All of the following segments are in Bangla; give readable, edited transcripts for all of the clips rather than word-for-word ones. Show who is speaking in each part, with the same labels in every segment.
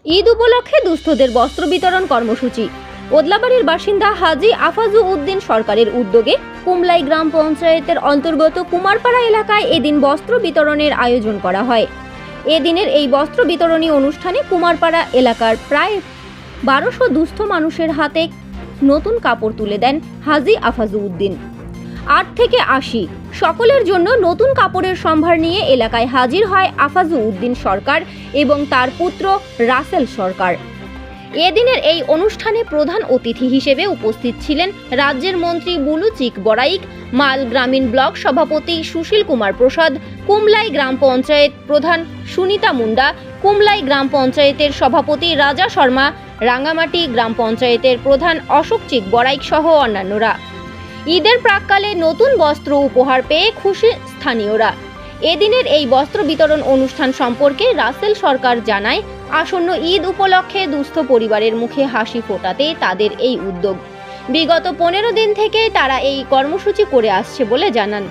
Speaker 1: ঈদ উপলক্ষে দুস্থদের বস্ত্র বিতরণ কর্মসূচি। ওদলাবাড়ির বাসিন্দা হাজী আফাজু উদ্দিন সরকারের উদ্যোগে কুমলাই গ্রাম পঞ্চায়েতের অন্তর্গত কুমারপাড়া এলাকায় এদিন বস্ত্র বিতরণের আয়োজন করা হয়। এদিনের এই বস্ত্র বিতরণী অনুষ্ঠানে কুমারপাড়া এলাকার প্রায় 1200 দুস্থ মানুষের হাতে নতুন কাপড় তুলে দেন হাজী আফাজু উদ্দিন। 8 থেকে 80 সকলের জন্য নতুন কাপড়ের সম্ভার নিয়ে এলাকায় হাজির হয় আফাজু উদ্দিন সরকার এবং তার পুত্র রাসেল সরকার। এদিনের এই অনুষ্ঠানে প্রধান অতিথি হিসেবে উপস্থিত ছিলেন রাজ্যের মন্ত্রী বুলু চিক বড়াইক, মাল গ্রামীণ ব্লক সভাপতি সুশীল কুমার প্রসাদ, কুমলাই গ্রাম পঞ্চায়েত প্রধান সুনিতা মুন্ডা, কুমলাই গ্রাম পঞ্চায়েতের সভাপতি রাজা শর্মা, রাঙ্গামাটি গ্রাম পঞ্চায়েতের প্রধান অশোক চিক বড়াইক সহ অন্যান্যরা। ঈদের প্রাক্কালে নতুন বস্ত্র উপহার পেয়ে খুশি স্থানীয়রা। এদিনের এই বস্ত্র বিতরণ অনুষ্ঠান সম্পর্কে রাসেল সরকার জানায়, আসন্ন ঈদ উপলক্ষে দুস্থ পরিবারের মুখে হাসি ফোটাতে তাদের এই উদ্যোগ। বিগত 15 দিন থেকে তারা এই কর্মসূচি করে আসছে বলে জানান।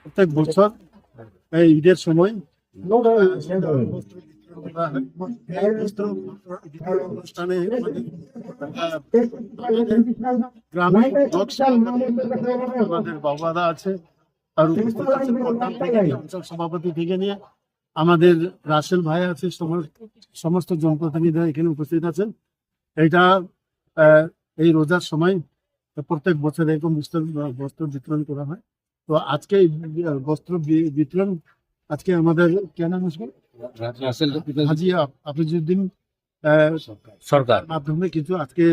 Speaker 2: প্রত্যেক বছর এই ঈদের সময় অনুষ্ঠানে গ্রামে আমাদের বাবাদা আছে আর অঞ্চল সভাপতি থেকে নিয়ে আমাদের রাসেল ভাই আছে, সমস্ত জনপ্রতিনিধিরা এখানে উপস্থিত আছেন। এইটা এই রোজার সময় প্রত্যেক বছর এরকম বস্ত্র বিতরণ করা হয়। তো আজকে বস্ত্র বিতরণ আজকে আমাদের কেন হাজী আফিজউদ্দিন সরকার মাধ্যমে কিছু আজকে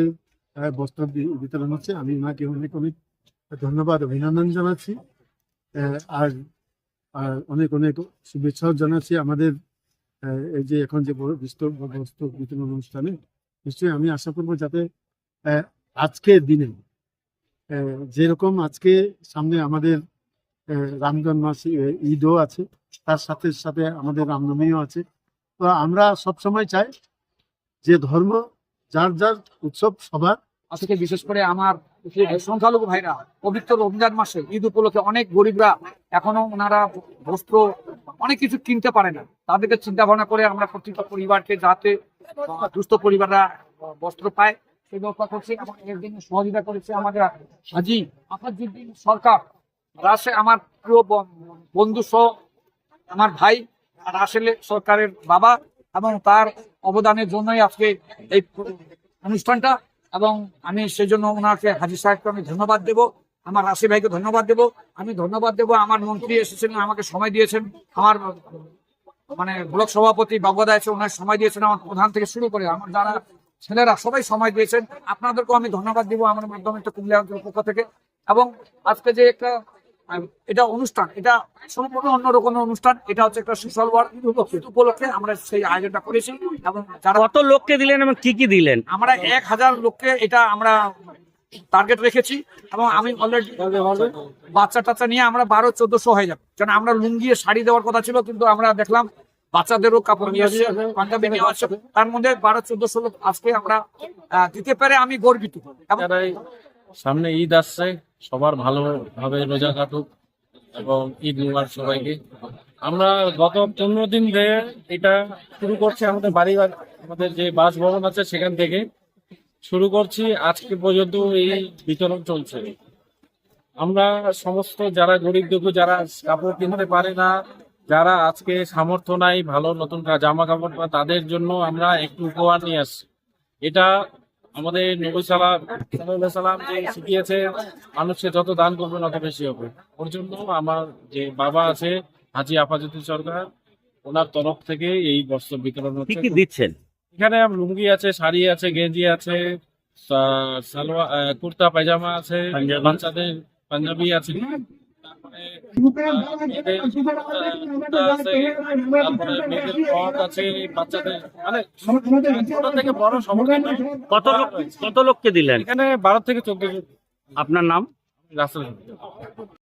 Speaker 2: বস্ত্র বিতরণ হচ্ছে। আমি ওনাকে অনেক অনেক ধন্যবাদ অভিনন্দন জানাচ্ছি আর অনেক অনেক শুভেচ্ছাও জানাচ্ছি আমাদের এই যে এখন যে বস্ত্র বিতরণ অনুষ্ঠানে। নিশ্চয়ই আমি আশা করবো যাতে আজকের দিনে যেরকম আজকে সামনে আমাদের রমজান মাস ঈদও আছে, তার সাথে সাথে আমাদের রামনবমীও আছে। তো আমরা সবসময় চাই যে ধর্ম যার যার উৎসব সবার।
Speaker 3: আজকে বিশেষ করে আমার সংখ্যালঘু ভাইরা পবিত্র রমজান মাসে ঈদ উপলক্ষে অনেক গরিবরা এখনো ওনারা বস্ত্র অনেক কিছু কিনতে পারে না, তাদেরকে চিন্তা ভাবনা করে আমরা প্রত্যেকটা পরিবারকে যাতে দুস্থ পরিবাররা বস্ত্র পায় সেই ব্যবস্থা করছে এবং এর জন্য সহযোগিতা করেছে আমাদের হাজী আফাজউদ্দিন সরকার। রাসে আমার প্রিয় বন্ধু সহ আমার ভাই রাসেল সরকারের বাবা, এবং তার অবদানের জন্যই আজকে এই অনুষ্ঠানটা। এবং আমি সেই জন্য ওনাকে হাজী সাহেবকে আমি ধন্যবাদ দেব, আমার রাসেল ভাইকে ধন্যবাদ দেব, আমি ধন্যবাদ দেব আমার মন্ত্রী এসেছেন, আমাকে সময় দিয়েছেন, আমার ব্লক সভাপতি বাবুদা আছে ওনার সময় দিয়েছেন, আমার প্রধান থেকে শুরু করে আমার যারা ছেলেরা সবাই সময় দিয়েছেন। আপনাদেরকেও আমি ধন্যবাদ দিব আমার মাধ্যমে কুমিল্লা অঞ্চলের পক্ষ থেকে। এবং আজকে যে একটা এটা অনুষ্ঠান, এটা সম্পূর্ণ অন্যরকম অনুষ্ঠান, এটা হচ্ছে একটা সোশ্যাল ওয়ার্ক উপলক্ষে আমরা সেই আয়োজনটা করেছি। এবং যারা
Speaker 4: কত লোককে দিলেন এবং কি কি দিলেন?
Speaker 3: আমরা 1000 লোককে এটা আমরা টার্গেট রেখেছি এবং আমি অলরেডি বাচ্চা টাচ্চা নিয়ে আমরা 1200-1400 হয়ে যাবে। কারণ আমরা লুঙ্গি শাড়ি দেওয়ার কথা ছিল, কিন্তু আমরা দেখলাম বাচ্চাদেরও কাপড় নিয়ে আসছে, পাঞ্জাবি নিয়ে আসছে, তার মধ্যে 1200-1400 লোক আজকে আমরা দিতে পারে আমি গর্বিত।
Speaker 5: সামনে ঈদ আসছে, সবার ভালোভাবে রোজা কাটুক এবং ঈদ মুবারক সবাইকে। আমরা গত 15 দিন ধরে এটা শুরু করছি, আমাদের আমাদের যে বাসভবন আছে সেখান থেকে শুরু করছি, আজকে পর্যন্ত এই বিতরণ চলছে। আমরা সমস্ত যারা গরিব দুঃখী, যারা কাপড় কিনতে পারে না, যারা আজকে সামর্থ্য নাই ভালো নতুন জামা কাপড়, তাদের জন্য আমরা একটু উপহার নিয়ে আসছি। এটা আমাদের নবী সালাম যে শিখিয়েছে, মানুষকে যত দান করবে তত বেশি হবে। ওর জন্য আমার যে বাবা আছে হাজী আফাজউদ্দিন সরকার, ওনার তরফ থেকে এই বস্ত্র বিতরণ হচ্ছে।
Speaker 4: কি দিচ্ছেন?
Speaker 5: এখানে লুঙ্গি আছে, শাড়ি আছে, গেঞ্জি আছে, সালোয়ার কুর্তা পায়জামা আছে, বাচ্চাদের পাঞ্জাবি আছে, বাচ্চাদের ছোট থেকে বড় সমস্ত।
Speaker 4: কত লোককে দিলেন?
Speaker 5: এখানে 12 থেকে 14।
Speaker 4: আপনার নাম?
Speaker 5: রাসেল।